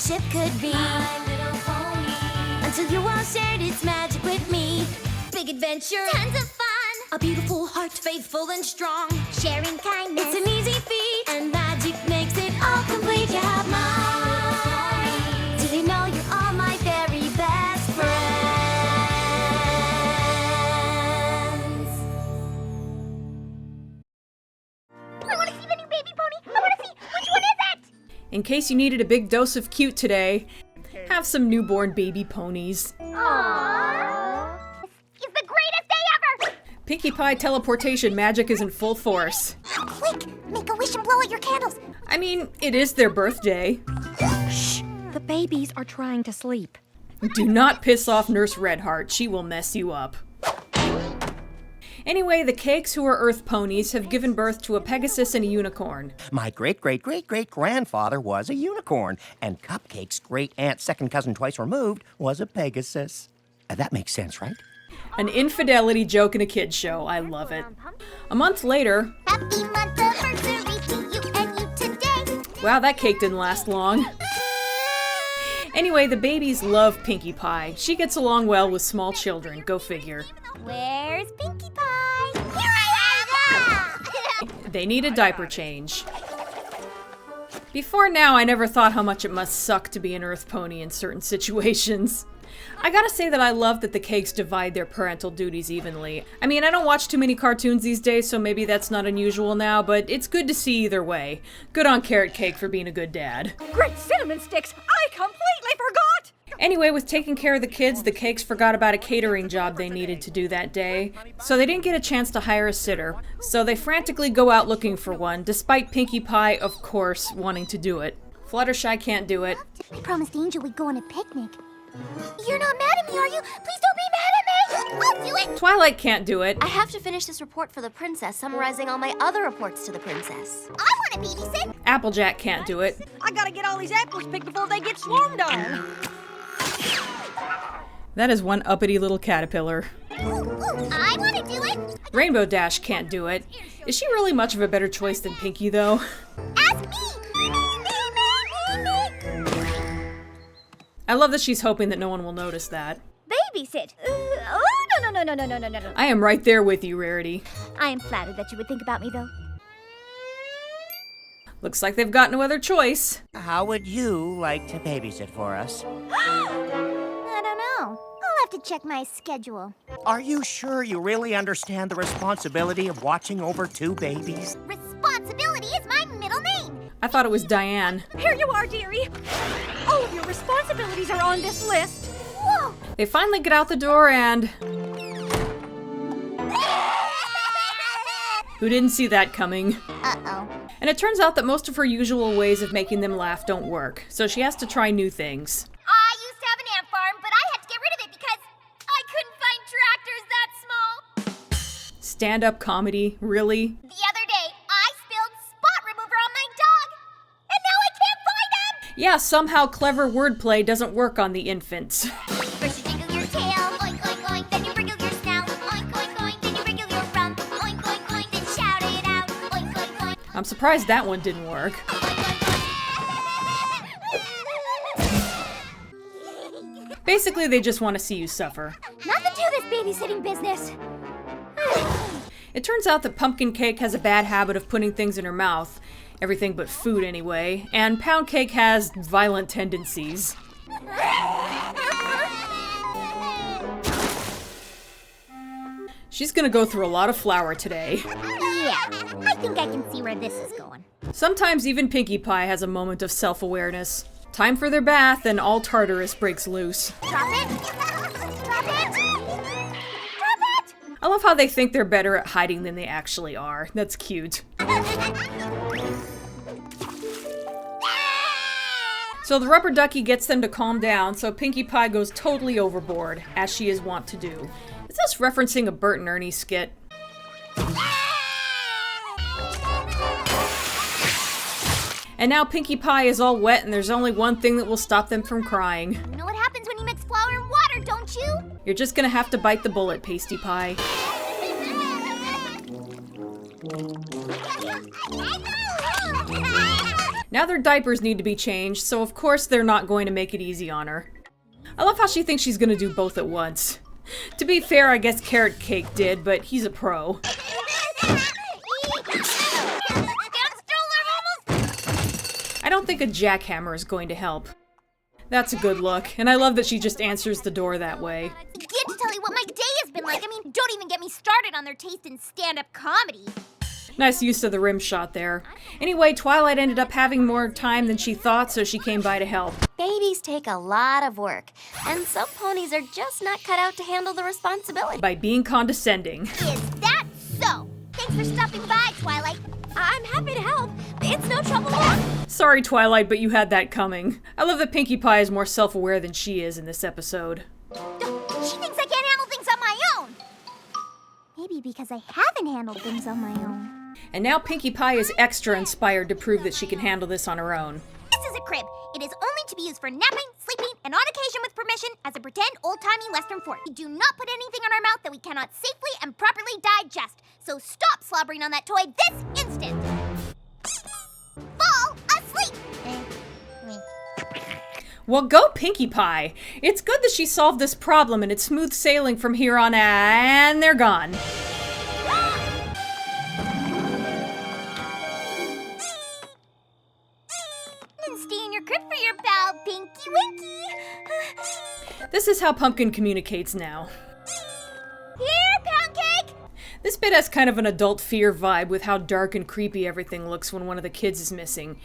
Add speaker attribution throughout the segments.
Speaker 1: friendship could be. My little pony. Until you all shared its magic with me. Big adventure, tons of fun. A beautiful heart, faithful and strong. Sharing kindness, it's an easy feat. And magic makes it all complete. You have mine. Did you know you're all my very best friends? I want to see the new baby pony. I want to see, which one is it?
Speaker 2: In case you needed a big dose of cute today, have some newborn baby ponies.
Speaker 1: Aww. It's the greatest day ever!
Speaker 2: Pinkie Pie teleportation magic is in full force.
Speaker 1: Quick, make a wish and blow out your candles.
Speaker 2: I mean, it is their birthday.
Speaker 3: Shh! The babies are trying to sleep.
Speaker 2: Do not piss off Nurse Redheart. She will mess you up. Anyway, the Cakes, who are Earth ponies, have given birth to a Pegasus and a unicorn.
Speaker 4: My great-great-great-great-grandfather was a unicorn, and Cupcake's great-aunt, second cousin twice removed, was a Pegasus. That makes sense, right?
Speaker 2: An infidelity joke in a kid's show. I love it. A month later...
Speaker 1: Happy month anniversary to you and you today.
Speaker 2: Wow, that cake didn't last long. Anyway, the babies love Pinkie Pie. She gets along well with small children. Go figure.
Speaker 1: Where's Pinkie Pie? Here I am!
Speaker 2: They need a diaper change. Before now, I never thought how much it must suck to be an Earth pony in certain situations. I gotta say that I love that the Cakes divide their parental duties evenly. I mean, I don't watch too many cartoons these days, so maybe that's not unusual now, but it's good to see either way. Good on Carrot Cake for being a good dad.
Speaker 3: Great cinnamon sticks! I completely forgot!
Speaker 2: Anyway, with taking care of the kids, the Cakes forgot about a catering job they needed to do that day, so they didn't get a chance to hire a sitter. So they frantically go out looking for one, despite Pinkie Pie, of course, wanting to do it. Fluttershy can't do it.
Speaker 1: I promised Angel we'd go on a picnic. You're not mad at me, are you? Please don't be mad at me! I'll do it!
Speaker 2: Twilight can't do it.
Speaker 5: I have to finish this report for the princess, summarizing all my other reports to the princess.
Speaker 1: I want to babysit!
Speaker 2: Applejack can't do it.
Speaker 3: I gotta get all these apples picked before they get swarmed on.
Speaker 2: That is one uppity little caterpillar.
Speaker 1: Ooh, I want to do it!
Speaker 2: Rainbow Dash can't do it. Is she really much of a better choice than Pinkie, though?
Speaker 1: Ask me!
Speaker 2: I love that she's hoping that no one will notice that.
Speaker 1: Babysit! Oh, no.
Speaker 2: I am right there with you, Rarity.
Speaker 1: I am flattered that you would think about me, though.
Speaker 2: Looks like they've got no other choice.
Speaker 4: How would you like to babysit for us?
Speaker 1: I don't know. I'll have to check my schedule.
Speaker 4: Are you sure you really understand the responsibility of watching over two babies?
Speaker 1: Responsibility is my middle name!
Speaker 2: I thought it was Diane.
Speaker 3: Here you are, dearie. All of your responsibilities are on this list.
Speaker 1: Whoa!
Speaker 2: They finally get out the door and... Who didn't see that coming?
Speaker 1: Uh-oh.
Speaker 2: And it turns out that most of her usual ways of making them laugh don't work, so she has to try new things.
Speaker 1: I used to have an ant farm, but I had to get rid of it because I couldn't find tractors that small.
Speaker 2: Stand-up comedy? Really?
Speaker 1: The other day, I spilled spot remover on my dog, and now I can't find him!
Speaker 2: Yeah, somehow clever wordplay doesn't work on the infants.
Speaker 1: First you jiggle your tail, oink, oink, oink, then you wriggle your snout, oink, oink, oink, then you wriggle your rump, oink, oink, oink, then shout it out, oink, oink, oink.
Speaker 2: I'm surprised that one didn't work. Basically, they just want to see you suffer.
Speaker 1: Nothing to this babysitting business.
Speaker 2: It turns out that Pumpkin Cake has a bad habit of putting things in her mouth. Everything but food, anyway. And Pound Cake has violent tendencies. She's gonna go through a lot of flour today.
Speaker 1: Yeah, I think I can see where this is going.
Speaker 2: Sometimes even Pinkie Pie has a moment of self-awareness. Time for their bath, and all Tartarus breaks loose.
Speaker 1: Drop it! Drop it! Drop it!
Speaker 2: I love how they think they're better at hiding than they actually are. That's cute. So the rubber ducky gets them to calm down, so Pinkie Pie goes totally overboard, as she is wont to do. Is this referencing a Bert and Ernie skit? And now Pinkie Pie is all wet, and there's only one thing that will stop them from crying.
Speaker 1: You know what happens when you mix flour and water, don't you?
Speaker 2: You're just gonna have to bite the bullet, Pasty Pie. Now their diapers need to be changed, so of course they're not going to make it easy on her. I love how she thinks she's gonna do both at once. To be fair, I guess Carrot Cake did, but he's a pro. I don't think a jackhammer is going to help. That's a good look, and I love that she just answers the door that way.
Speaker 1: Get to tell you what my day has been like. I mean, don't even get me started on their taste in stand-up comedy.
Speaker 2: Nice use of the rim shot there. Anyway, Twilight ended up having more time than she thought, so she came by to help.
Speaker 5: Babies take a lot of work, and some ponies are just not cut out to handle the responsibility.
Speaker 2: By being condescending.
Speaker 1: Is that so? Thanks for stopping by, Twilight. I'm happy to help. It's no trouble at all.
Speaker 2: Sorry, Twilight, but you had that coming. I love that Pinkie Pie is more self-aware than she is in this episode.
Speaker 1: She thinks I can't handle things on my own. Maybe because I haven't handled things on my own.
Speaker 2: And now Pinkie Pie is extra inspired to prove that she can handle this on her own.
Speaker 1: This is a crib. It is only to be used for napping, sleeping, and on occasion with permission as a pretend old-timey Western fort. We do not put anything in our mouth that we cannot safely and properly digest. So stop slobbering on that toy this instant. Fall asleep.
Speaker 2: Well, go Pinkie Pie! It's good that she solved this problem and it's smooth sailing from here on out, and they're gone.
Speaker 1: Stay in your crib for your pal, Pinky Winky.
Speaker 2: This is how Pumpkin communicates now.
Speaker 1: Here, Pound Cake!
Speaker 2: This bit has kind of an adult fear vibe with how dark and creepy everything looks when one of the kids is missing.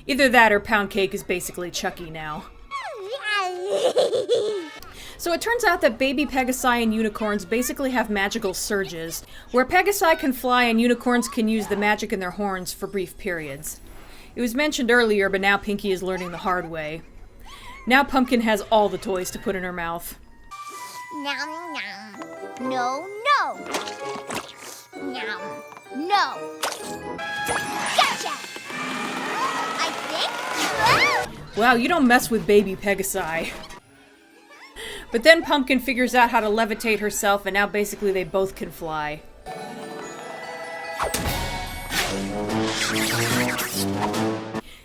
Speaker 2: Either that or Pound Cake is basically Chucky now. So it turns out that baby Pegasi and unicorns basically have magical surges, where Pegasi can fly and unicorns can use the magic in their horns for brief periods. It was mentioned earlier, but now Pinkie is learning the hard way. Now Pumpkin has all the toys to put in her mouth.
Speaker 1: Nom, nom. No, no. Nom. No. Gotcha! I think...
Speaker 2: Wow, you don't mess with baby Pegasi. But then Pumpkin figures out how to levitate herself, and now basically they both can fly.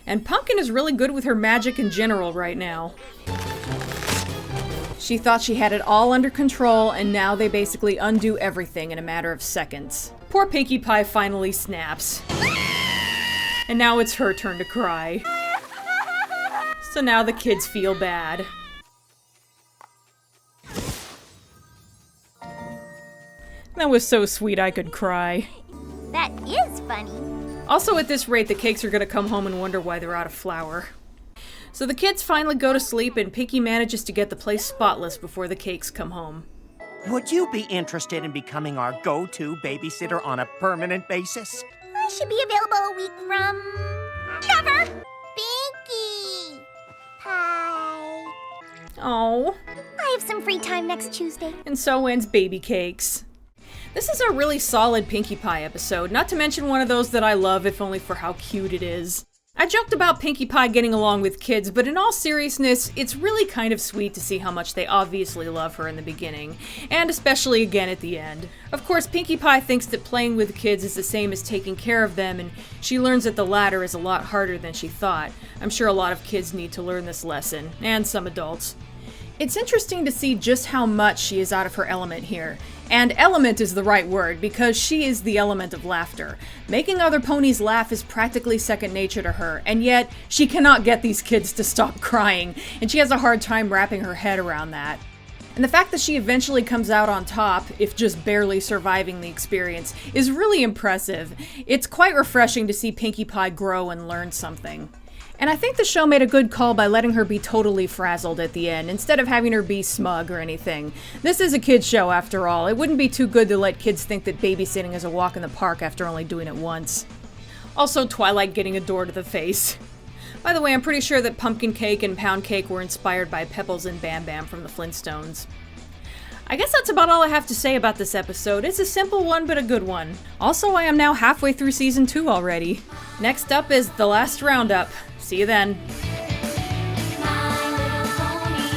Speaker 2: And Pumpkin is really good with her magic in general right now. She thought she had it all under control, and now they basically undo everything in a matter of seconds. Poor Pinkie Pie finally snaps. And now it's her turn to cry. So now the kids feel bad. That was so sweet I could cry.
Speaker 1: That is funny.
Speaker 2: Also, at this rate, the cakes are gonna come home and wonder why they're out of flour. So the kids finally go to sleep, and Pinkie manages to get the place spotless before the cakes come home.
Speaker 4: Would you be interested in becoming our go-to babysitter on a permanent basis?
Speaker 1: I should be available a week from... never! Pinkie Pie.
Speaker 2: Oh,
Speaker 1: I have some free time next Tuesday.
Speaker 2: and so ends Baby Cakes. This is a really solid Pinkie Pie episode, not to mention one of those that I love, if only for how cute it is. I joked about Pinkie Pie getting along with kids, but in all seriousness, it's really kind of sweet to see how much they obviously love her in the beginning, and especially again at the end. Of course, Pinkie Pie thinks that playing with kids is the same as taking care of them, and she learns that the latter is a lot harder than she thought. I'm sure a lot of kids need to learn this lesson, and some adults. It's interesting to see just how much she is out of her element here. And element is the right word, because she is the element of laughter. Making other ponies laugh is practically second nature to her, and yet she cannot get these kids to stop crying, and she has a hard time wrapping her head around that. And the fact that she eventually comes out on top, if just barely surviving the experience, is really impressive. It's quite refreshing to see Pinkie Pie grow and learn something. And I think the show made a good call by letting her be totally frazzled at the end, instead of having her be smug or anything. This is a kid's show after all. It wouldn't be too good to let kids think that babysitting is a walk in the park after only doing it once. Also, Twilight getting a door to the face. By the way, I'm pretty sure that Pumpkin Cake and Pound Cake were inspired by Pebbles and Bam Bam from the Flintstones. I guess that's about all I have to say about this episode. It's a simple one, but a good one. Also, I am now halfway through Season 2 already. Next up is The Last Roundup. See you then.
Speaker 1: My Little Pony.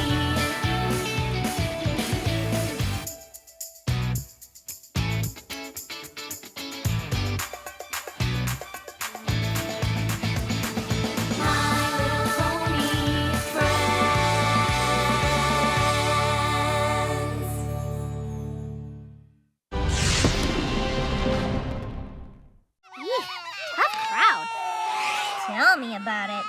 Speaker 1: Tell me about it.